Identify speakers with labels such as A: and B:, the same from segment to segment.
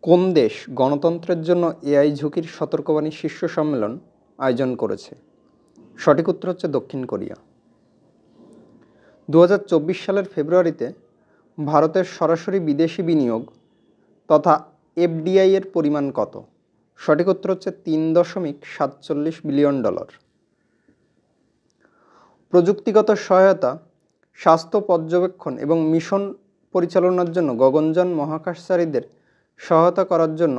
A: কোন দেশ গণতন্ত্রের জন্য এআই ঝুঁকির সতর্কবাণী শীর্ষ সম্মেলন আয়োজন করেছে? সঠিক উত্তর হচ্ছে দক্ষিণ কোরিয়া। 2024 সালের ফেব্রুয়ারিতে ভারতের সরাসরি বিদেশি বিনিয়োগ তথা এফডিআই এর পরিমাণ কত? সঠিক উত্তর হচ্ছে $3.47 বিলিয়ন। প্রযুক্তিগত সহায়তা, স্বাস্থ্য পর্যবেক্ষণ এবং মিশন পরিচালনার জন্য গগনযান মহাকাশচারীদের সহায়তা করার জন্য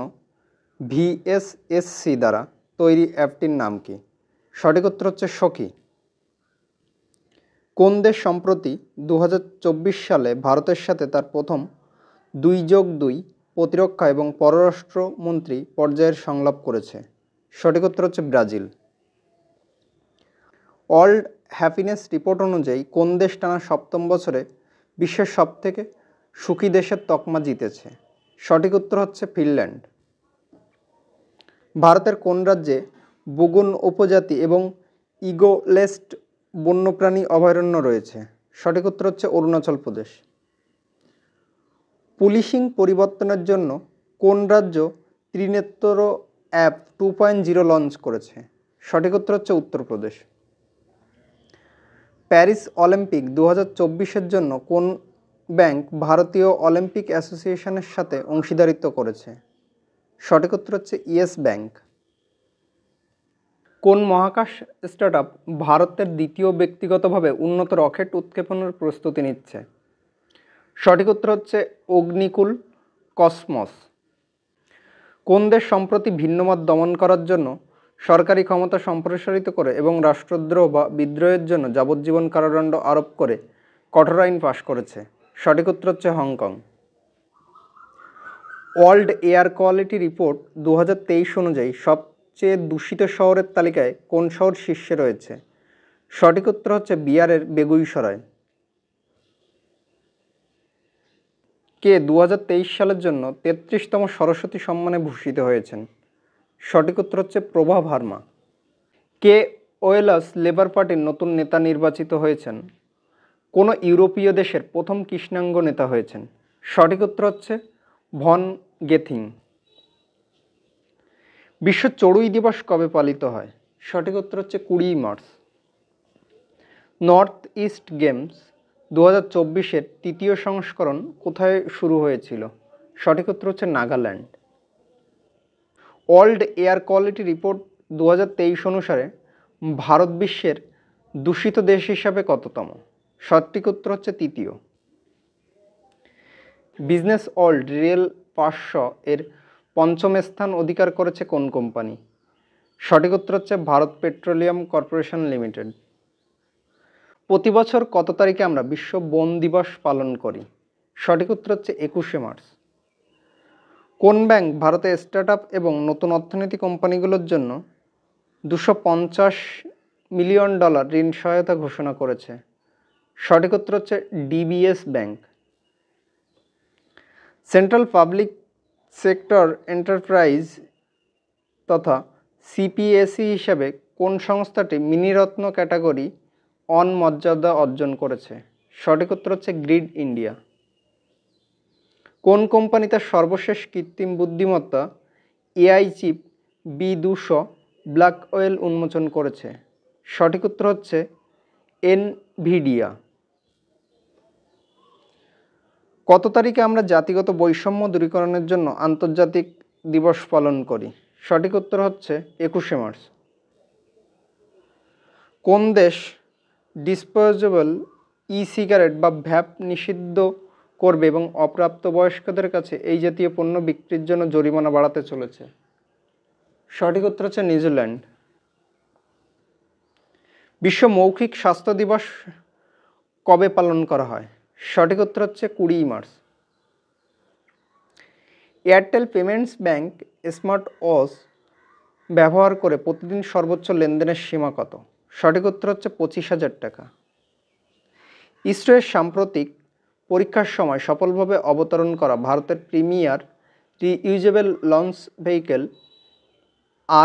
A: ভিএসএসসি দ্বারা তৈরি অ্যাপটির নাম কি? সঠিক উত্তর হচ্ছে সখী। কোন দেশ সম্প্রতি 2024 সালে ভারতের সাথে তার প্রথম 2+2 প্রতিরক্ষা এবং পররাষ্ট্রমন্ত্রী পর্যায়ের সংলাপ করেছে? সঠিক উত্তর হচ্ছে ব্রাজিল। ওয়ার্ল্ড হ্যাপিনেস রিপোর্ট অনুযায়ী কোন দেশ টানা সপ্তম বছরে বিশ্বের সবথেকে সুখী দেশের তকমা জিতেছে? সঠিক উত্তর হচ্ছে ফিনল্যান্ড। ভারতের কোন রাজ্যে বুগুন উপজাতি এবং ইগোলেস্ট বন্যপ্রাণী অভয়ারণ্য রয়েছে? সঠিক উত্তর হচ্ছে অরুণাচল প্রদেশ। পুলিশিং পরিবর্তনের জন্য কোন রাজ্য ত্রিনেত্র অ্যাপ 2.0 লঞ্চ করেছে? সঠিক উত্তর হচ্ছে উত্তরপ্রদেশ। প্যারিস অলিম্পিক 2024-এর জন্য কোন ব্যাংক ভারতীয় অলিম্পিক অ্যাসোসিয়েশনের সাথে অংশীদারিত্ব করেছে? সঠিক উত্তর হচ্ছে ইয়েস ব্যাংক। কোন মহাকাশ স্টার্টআপ ভারতের দ্বিতীয় ব্যক্তিগতভাবে উন্নত রকেট উৎক্ষেপণের প্রস্তুতি নিচ্ছে? সঠিক উত্তর হচ্ছে অগ্নিকুল কসমস। কোন দেশ সম্প্রতি ভিন্নমত দমন করার জন্য সরকারি ক্ষমতা সম্প্রসারিত করে এবং রাষ্ট্রদ্রোহ বা বিদ্রোহের জন্য যাবজ্জীবন কারাদণ্ড আরোপ করে কঠোর আইন পাশ করেছে? সঠিক উত্তর হচ্ছে Hong Kong. World air quality report 2023 অনুযায়ী সবচেয়ে দূষিত শহরের তালিকায় কোন শহর শীর্ষে রয়েছে? সঠিক উত্তর হচ্ছে বিহারের বেগুইসরাই। কে 2023 সালের জন্য 33তম সরস্বতী সম্মানে ভূষিত হয়েছেন? সঠিক উত্তর হচ্ছে প্রভা ভার্মা। কে ওয়েলাস লেবার পার্টির নতুন নেতা নির্বাচিত হয়েছেন? কোন ইউরোপীয় দেশের প্রথম কৃষ্ণাঙ্গ নেতা হয়েছেন? সঠিক উত্তর হচ্ছে ভন গেথিং। বিশ্ব চড়ুই দিবস কবে পালিত হয়? সঠিক উত্তর হচ্ছে 20 মার্চ। নর্থ ইস্ট গেমস 2024-এর তৃতীয় সংস্করণ কোথায় শুরু হয়েছিল? সঠিক উত্তর হচ্ছে Nagaland. World air quality report 2023 অনুসারে ভারত বিশ্বের দূষিত দেশ হিসাবে কততম? সঠিক উত্তর হচ্ছে তৃতীয়। বিজনেস ওয়ার্ল্ড রিয়েল 500 এর পঞ্চম স্থান অধিকার করেছে কোন কোম্পানি? সঠিক উত্তর হচ্ছে ভারত পেট্রোলিয়াম কর্পোরেশন লিমিটেড। প্রতি বছর কত তারিখে আমরা বিশ্ব বন দিবস পালন করি? সঠিক উত্তর হচ্ছে 21শে মার্চ। কোন ব্যাংক ভারতে স্টার্টআপ এবং নতুন অর্থনীতি কোম্পানিগুলোর জন্য $250 মিলিয়ন ঋণ সহায়তা ঘোষণা করেছে? সঠিক উত্তর হচ্ছে DBS bank. Central public sector enterprise তথা সিপিএসই হিসাবে কোন সংস্থাটি মিনিরত্ন ক্যাটাগরি অন মর্যাদা অর্জন করেছে? সঠিক উত্তর হচ্ছে গ্রিড ইন্ডিয়া। কোন কোম্পানি তার সর্বশেষ কৃত্রিম বুদ্ধিমত্তা এআই চিপ B200 ব্ল্যাকওয়েল উন্মোচন করেছে? সঠিক উত্তর হচ্ছে এনভিডিয়া। কত তারিখে আমরা জাতিগত বৈষম্য দূরীকরণের জন্য আন্তর্জাতিক দিবস পালন করি? সঠিক উত্তর হচ্ছে 21শে মার্চ। কোন দেশ ডিসপোজেবল সিগারেট বা ভ্যাপ নিষিদ্ধ করবে এবং অপ্রাপ্তবয়স্কদের কাছে এই জাতীয় পণ্য বিক্রির জন্য জরিমানা বাড়াতে চলেছে? সঠিক উত্তর হচ্ছে নিউজিল্যান্ড। বিশ্ব মৌখিক স্বাস্থ্য দিবস কবে পালন করা হয়? সঠিক উত্তর হচ্ছে 20 March. Airtel payments bank smart watch ব্যবহার করে প্রতিদিন সর্বোচ্চ লেনদেনের সীমা কত? সঠিক উত্তর হচ্ছে 25,000 টাকা। ইসরোয়ের সাম্প্রতিক পরীক্ষার সময় সফলভাবে অবতরণ করা ভারতের premier reusable launch vehicle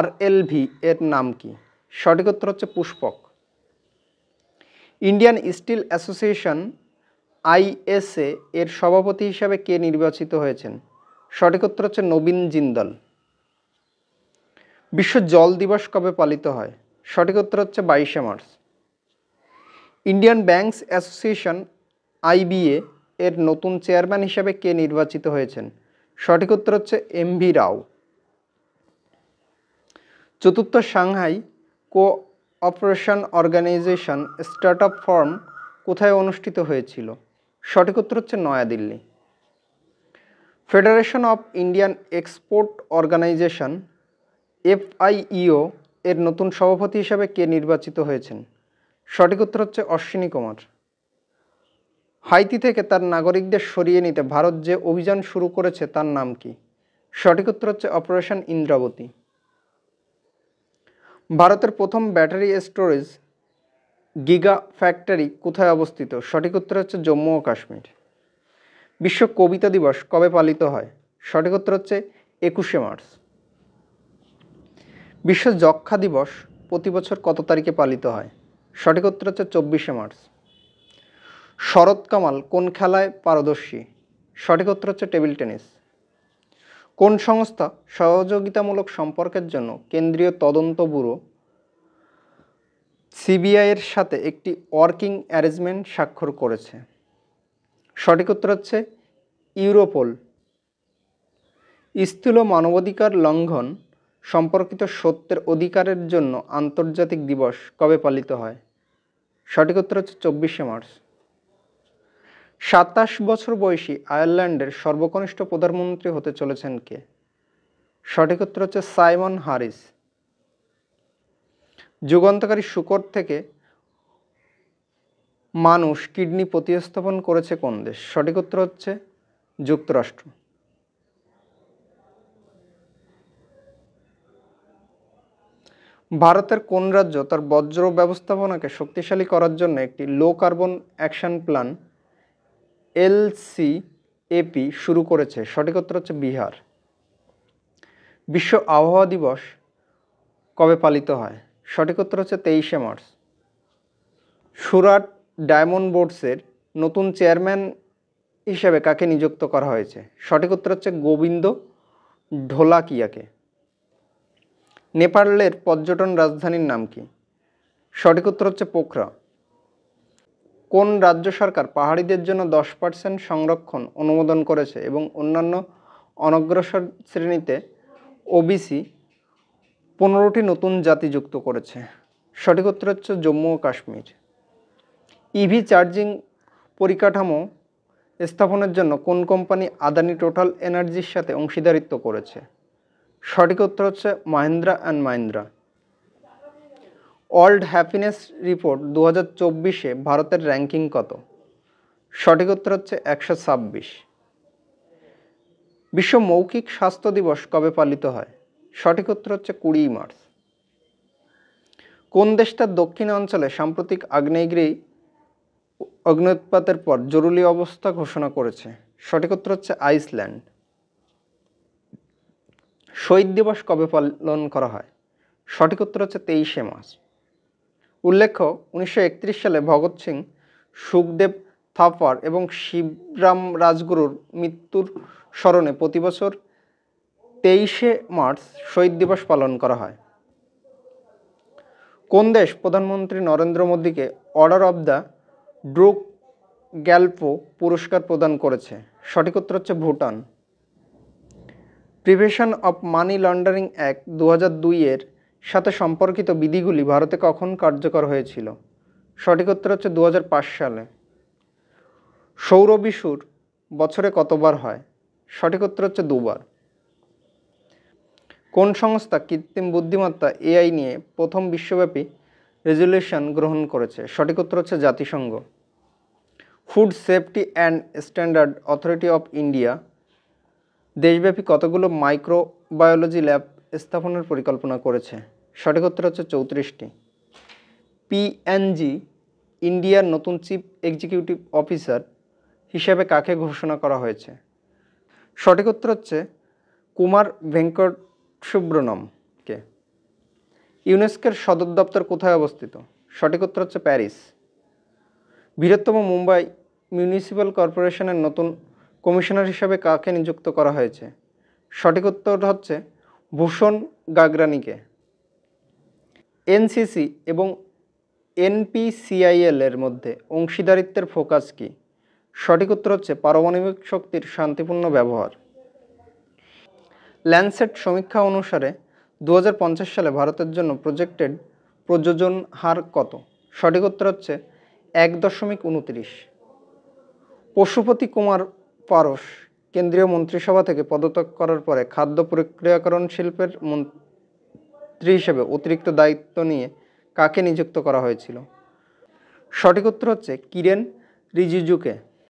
A: RLV এর নাম কি? সঠিক উত্তর হচ্ছে পুষ্পক। ইন্ডিয়ান স্টিল অ্যাসোসিয়েশন ISA এর সভাপতি হিসাবে কে নির্বাচিত হয়েছেন? সঠিক উত্তর হচ্ছে নবীন জিন্দাল। বিশ্ব জল দিবস কবে পালিত হয়? সঠিক উত্তর হচ্ছে 22শে March. Indian Banks Association IBA এর নতুন চেয়ারম্যান হিসেবে কে নির্বাচিত হয়েছেন? সঠিক উত্তর হচ্ছে এমভি রাও। চতুর্থ Shanghai Cooperation Organisation startup forum কোথায় অনুষ্ঠিত হয়েছিল? সঠিক উত্তর হচ্ছে Nayadilli. Federation of Indian Export Organisation FIEO এর নতুন সভাপতি হিসাবে কে নির্বাচিত হয়েছেন? সঠিক উত্তর হচ্ছে অশ্বিনী কুমার। হাইতি থেকে তার নাগরিকদের সরিয়ে নিতে ভারত যে অভিযান শুরু করেছে তার নাম কি? সঠিক উত্তর হচ্ছে অপারেশন ইন্দ্রাবতী। ভারতের প্রথম ব্যাটারি স্টোরেজ গিগা ফ্যাক্টরি কোথায় অবস্থিত? সঠিক উত্তর হচ্ছে জম্মু ও কাশ্মীর। বিশ্ব কবিতা দিবস কবে পালিত হয়? সঠিক উত্তর হচ্ছে 21শে মার্চ। বিশ্ব যক্ষ্মা দিবস প্রতি বছর কত তারিখে পালিত হয়? সঠিক উত্তর হচ্ছে 24শে মার্চ। শরৎ কামাল কোন খেলায় পারদর্শী? সঠিক উত্তর হচ্ছে টেবিল টেনিস। কোন সংস্থা সহযোগিতামূলক সম্পর্কের জন্য কেন্দ্রীয় তদন্ত ব্যুরো সিবিআই এর সাথে একটি ওয়ার্কিং অ্যারেঞ্জমেন্ট স্বাক্ষর করেছে? সঠিক উত্তর হচ্ছে ইউরোপোল। স্থূল মানবাধিকার লঙ্ঘন সম্পর্কিত সত্যের অধিকারের জন্য আন্তর্জাতিক দিবস কবে পালিত হয়? সঠিক উত্তর হচ্ছে 24শে মার্চ। 27 বছর বয়সী আয়ারল্যান্ডের সর্বকনিষ্ঠ প্রধানমন্ত্রী হতে চলেছেন কে? সঠিক উত্তর হচ্ছে সাইমন হ্যারিস। যুগান্তকারী শূকর থেকে মানুষ কিডনি প্রতিস্থাপন করেছে কোন দেশ? সঠিক উত্তর হচ্ছে যুক্তরাষ্ট্র। ভারতের কোন রাজ্য তার বর্জ্য ব্যবস্থাপনাকে শক্তিশালী করার জন্য একটি লো কার্বন অ্যাকশন প্ল্যান এলসিএপি শুরু করেছে? সঠিক উত্তর হচ্ছে বিহার। বিশ্ব আবহাওয়া দিবস কবে পালিত হয়? সঠিক উত্তর হচ্ছে 23শে মার্চ। সুরাট ডায়মন্ড বোর্ডসের নতুন চেয়ারম্যান হিসেবে কাকে নিযুক্ত করা হয়েছে? সঠিক উত্তর হচ্ছে গোবিন্দ ঢোলাকিয়াকে। নেপালের পর্যটন রাজধানীর নাম কি? সঠিক উত্তর হচ্ছে পোখরা। কোন রাজ্য সরকার পাহাড়িদের জন্য 10% সংরক্ষণ অনুমোদন করেছে এবং অন্যান্য অনগ্রসর শ্রেণীতে ওবিসি 15টি নতুন জাতি যুক্ত করেছে? সঠিক উত্তর হচ্ছে জম্মু ও কাশ্মীর। ইভি চার্জিং পরিকাঠামো স্থাপনের জন্য কোন কোম্পানি আদানি টোটাল এনার্জির সাথে অংশীদারিত্ব করেছে? সঠিক উত্তর হচ্ছে Mahindra and Mahindra. World Happiness Report 2024-এ ভারতের র্যাঙ্কিং কত? সঠিক উত্তর হচ্ছে 126। বিশ্ব মৌখিক স্বাস্থ্য দিবস কবে পালিত হয়? সঠিক উত্তর হচ্ছে 20 মার্চ। কোন দেশটার দক্ষিণ অঞ্চলে সাম্প্রতিক আগ্নেয়গিরি অগ্ন্যুৎপাতের পর জরুরি অবস্থা ঘোষণা করেছে? সঠিক উত্তর হচ্ছে আইসল্যান্ড। শহীদ দিবস কবে পালন করা হয়? সঠিক উত্তর হচ্ছে 23শে মার্চ। উল্লেখ্য 1931 সালে ভগৎ সিং, সুখদেব থাপার এবং শিবরাম রাজগুরুর মৃত্যুর স্মরণে প্রতি বছর 23শে মার্চ শহীদ দিবস পালন করা হয়। কোন দেশ প্রধানমন্ত্রী নরেন্দ্র মোদীকে order of the Druk Gyalpo পুরস্কার প্রদান করেছে? সঠিক উত্তর হচ্ছে Bhutan. Prevention of money laundering act 2002 এর সাথে সম্পর্কিত বিধিগুলি ভারতে কখন কার্যকর হয়েছিল? সঠিক উত্তর হচ্ছে 2005 সালে। সৌর বিষুর বছরে কতবার হয়? সঠিক উত্তর হচ্ছে 2 বার। কোন সংস্থা কৃত্রিম বুদ্ধিমত্তা এআই নিয়ে প্রথম বিশ্বব্যাপী রেজুলেশন গ্রহণ করেছে? সঠিক উত্তর হচ্ছে জাতিসংঘ। Food safety and standard authority of India দেশব্যাপী কতগুলো মাইক্রোবায়োলজি ল্যাব স্থাপনের পরিকল্পনা করেছে? সঠিক উত্তর হচ্ছে 34টি। পিএনজি ইন্ডিয়ার নতুন চিফ এক্সিকিউটিভ অফিসার হিসেবে কাকে ঘোষণা করা হয়েছে? সঠিক উত্তর হচ্ছে কুমার ভেঙ্কট সুব্রমণিয়ামকে। ইউনেস্কোর সদর দপ্তর কোথায় অবস্থিত? সঠিক উত্তর হচ্ছে প্যারিস। বৃহত্তম মুম্বাই মিউনিসিপ্যাল কর্পোরেশনের নতুন কমিশনার হিসাবে কাকে নিযুক্ত করা হয়েছে? সঠিক উত্তর হচ্ছে ভূষণ গাগরানিকে। এনসিসি এবং এনপিসিআইএল এর মধ্যে অংশীদারিত্বের ফোকাস কি? সঠিক উত্তর হচ্ছে পারমাণবিক শক্তির শান্তিপূর্ণ ব্যবহার। ল্যান্ডসেট সমীক্ষা অনুসারে 2050 সালে ভারতের জন্য প্রজেক্টেড প্রযোজন হার কত? সঠিক উত্তর হচ্ছে 1.29। পশুপতি কুমার পারস কেন্দ্রীয় মন্ত্রিসভা থেকে পদত্যাগ করার পরে খাদ্য প্রক্রিয়াকরণ শিল্পের মন্ত্রী হিসেবে অতিরিক্ত দায়িত্ব নিয়ে কাকে নিযুক্ত করা হয়েছিল? সঠিক উত্তর হচ্ছে কিরেন রিজিজুকে।